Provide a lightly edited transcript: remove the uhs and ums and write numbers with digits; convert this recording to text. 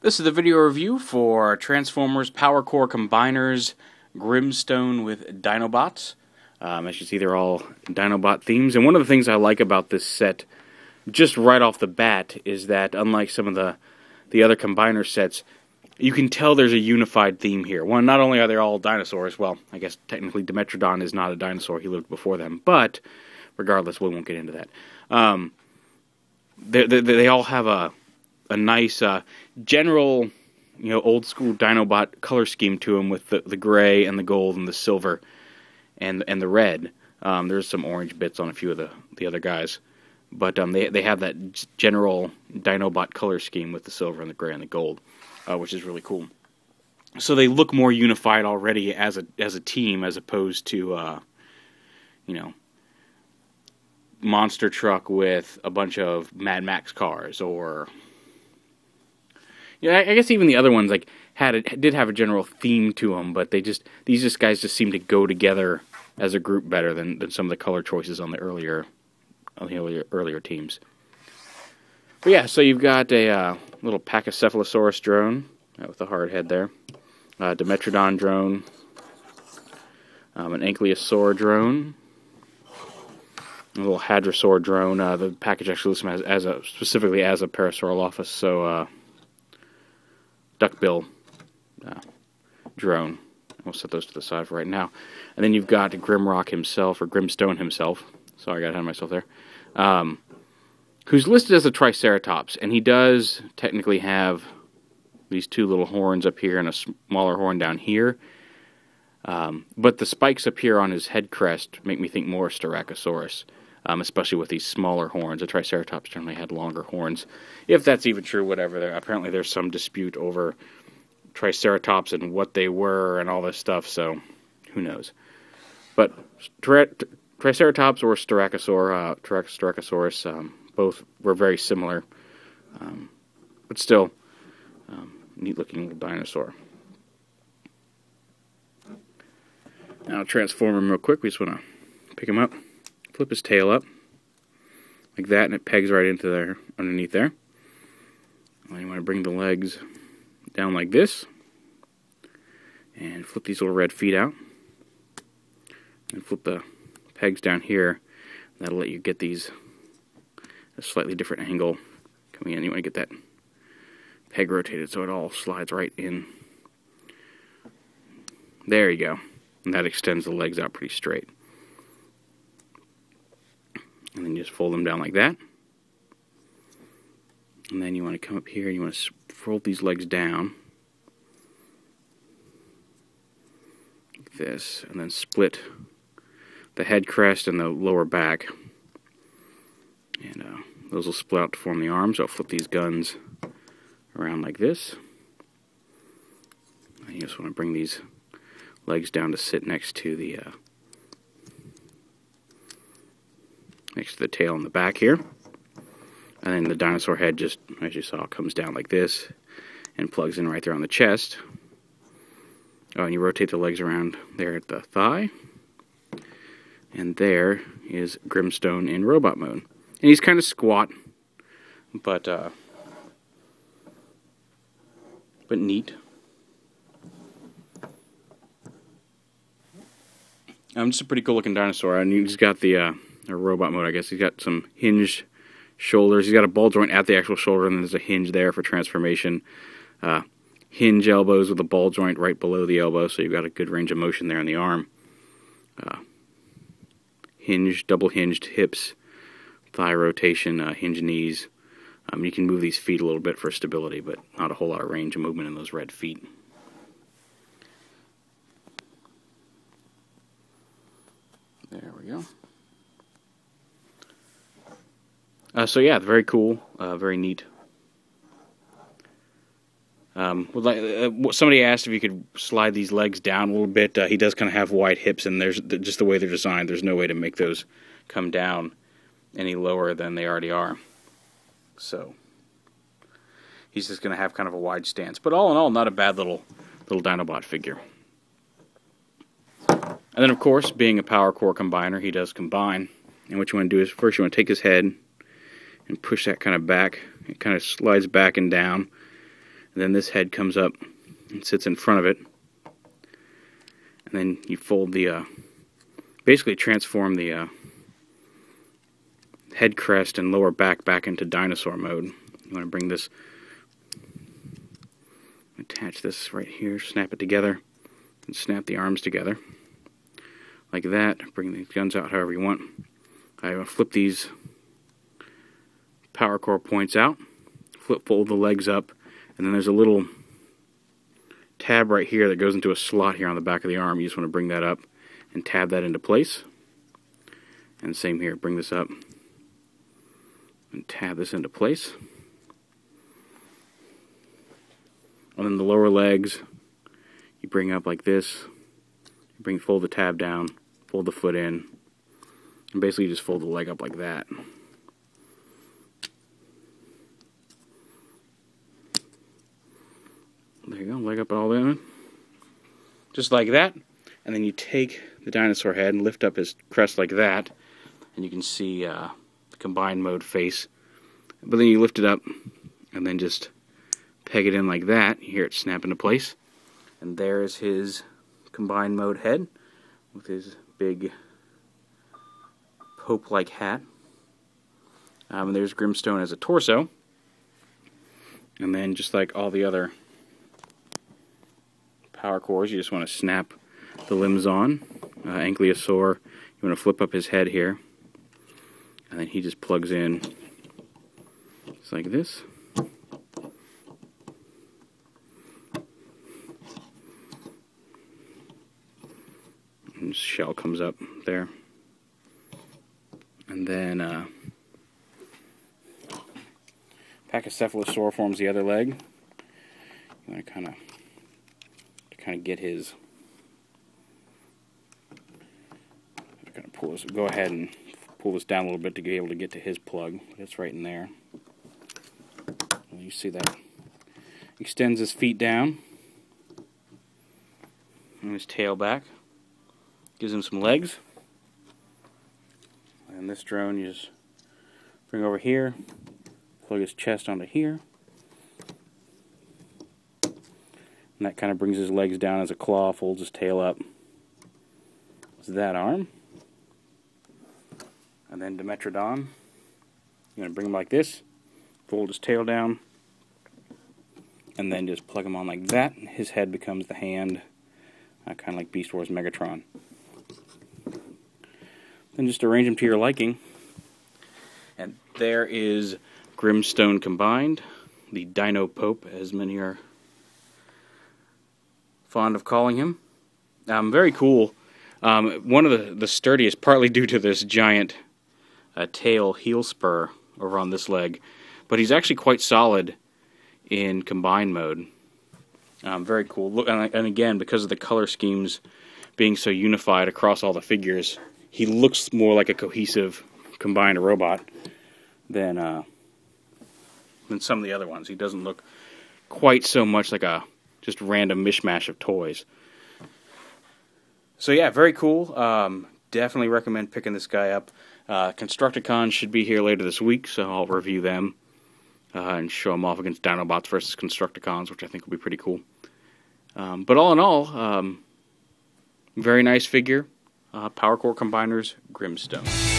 This is the video review for Transformers Powercore Combiners GRIMSTONE with Dinobots. As you can see, they're all Dinobot themes. And one of the things I like about this set, just right off the bat, is that unlike some of the other Combiner sets, you can tell there's a unified theme here. One, not only are they all dinosaurs, well, I guess technically Dimetrodon is not a dinosaur, he lived before them, but regardless, we won't get into that. They all have a nice general, old school Dinobot color scheme to them, with the gray and the gold and the silver and the red. There's some orange bits on a few of the other guys, but they have that general Dinobot color scheme with the silver and the gray and the gold, which is really cool. So they look more unified already as a team, as opposed to monster truck with a bunch of Mad Max cars, or I guess even the other ones did have a general theme to them, but these guys just seem to go together as a group better than some of the color choices on the earlier teams. But yeah, so you've got a little Pachycephalosaurus drone with a hard head there, Dimetrodon drone, an Ankylosaur drone, a little Hadrosaur drone. The package actually lists them specifically as a Parasaurolophus, so duckbill drone. We'll set those to the side for right now. And then you've got Grimrock himself, or GRIMSTONE himself. Sorry, I got ahead of myself there. Who's listed as a Triceratops, and he does technically have these two little horns up here and a smaller horn down here. But the spikes up here on his head crest make me think more Styracosaurus, especially with these smaller horns. The Triceratops generally had longer horns. If that's even true, whatever. Apparently there's some dispute over Triceratops and what they were and all this stuff, so who knows. But Triceratops or Styracosaurus, both were very similar, but still neat-looking little dinosaur. Now I'll transform him real quick. We just want to pick him up, flip his tail up, like that, and it pegs right into there, underneath there. And you want to bring the legs down like this, and flip these little red feet out, and flip the pegs down here. That'll let you get these a slightly different angle coming in. You want to get that peg rotated so it all slides right in. There you go. And that extends the legs out pretty straight. And then you just fold them down like that. And then you want to come up here and you want to fold these legs down like this, and then split the head crest and the lower back. And those will split out to form the arms. So I'll flip these guns around like this. And you just want to bring these legs down to sit next to the tail and the back here. And then the dinosaur head, just as you saw, comes down like this and plugs in right there on the chest. Oh, and you rotate the legs around there at the thigh. And there is GRIMSTONE in robot mode. And he's kind of squat, but neat. Just a pretty cool looking dinosaur, and he's got the robot mode, I guess. He's got some hinged shoulders. He's got a ball joint at the actual shoulder, and then there's a hinge there for transformation. Hinge elbows with a ball joint right below the elbow, so you've got a good range of motion there in the arm. Double hinged hips, thigh rotation, hinge knees. You can move these feet a little bit for stability, but not a whole lot of range of movement in those red feet. There we go. So yeah, very cool, very neat. Somebody asked if you could slide these legs down a little bit. He does kind of have wide hips, and there's just the way they're designed. There's no way to make those come down any lower than they already are. So he's just going to have kind of a wide stance. But all in all, not a bad little Dinobot figure. And then, of course, being a Powercore combiner, he does combine. And what you want to do is, first you want to take his head and push that kind of back. It kind of slides back and down. And then this head comes up and sits in front of it. And then you fold the, basically transform the head crest and lower back into dinosaur mode. You want to bring this, attach this right here, snap it together, and snap the arms together. Like that. Bring the guns out however you want. I will flip these Powercore points out, fold the legs up, and then there's a little tab right here that goes into a slot here on the back of the arm. You just want to bring that up and tab that into place. And same here, bring this up and tab this into place. And then the lower legs, you bring up like this, fold the tab down, fold the foot in, and basically just fold the leg up like that. There you go, leg up all in. Just like that. And then you take the dinosaur head and lift up his crest like that, and you can see the combined mode face. But then you lift it up and then just peg it in like that. You hear it snap into place. And there's his combined mode head with his big Pope-like hat. And there's GRIMSTONE as a torso. And then just like all the other Powercores, you just want to snap the limbs on. Ankylosaur, you want to flip up his head here. And then he just plugs in just like this. And his shell comes up there. And then Pachycephalosaur forms the other leg. You want to kind of get his. Kind of pull this. Go ahead and pull this down a little bit to be able to get to his plug. It's right in there. And you see that extends his feet down and his tail back. Gives him some legs. And this drone you just bring over here, plug his chest onto here. And that kind of brings his legs down as a claw, folds his tail up. It's that arm. And then Dimetrodon, you're going to bring him like this, fold his tail down, and then just plug him on like that. His head becomes the hand, kind of like Beast Wars Megatron. Then just arrange them to your liking. And there is GRIMSTONE combined, the Dino Pope, as many are fond of calling him. Very cool. One of the sturdiest, partly due to this giant tail heel spur over on this leg, but he's actually quite solid in combined mode. Very cool. Look, and again, because of the color schemes being so unified across all the figures, he looks more like a cohesive combined robot than some of the other ones. He doesn't look quite so much like a just random mishmash of toys. So yeah, very cool. Definitely recommend picking this guy up. Constructicons should be here later this week, so I'll review them and show them off against Dinobots versus Constructicons, which I think will be pretty cool. But all in all, very nice figure. Powercore Combiners, GRIMSTONE.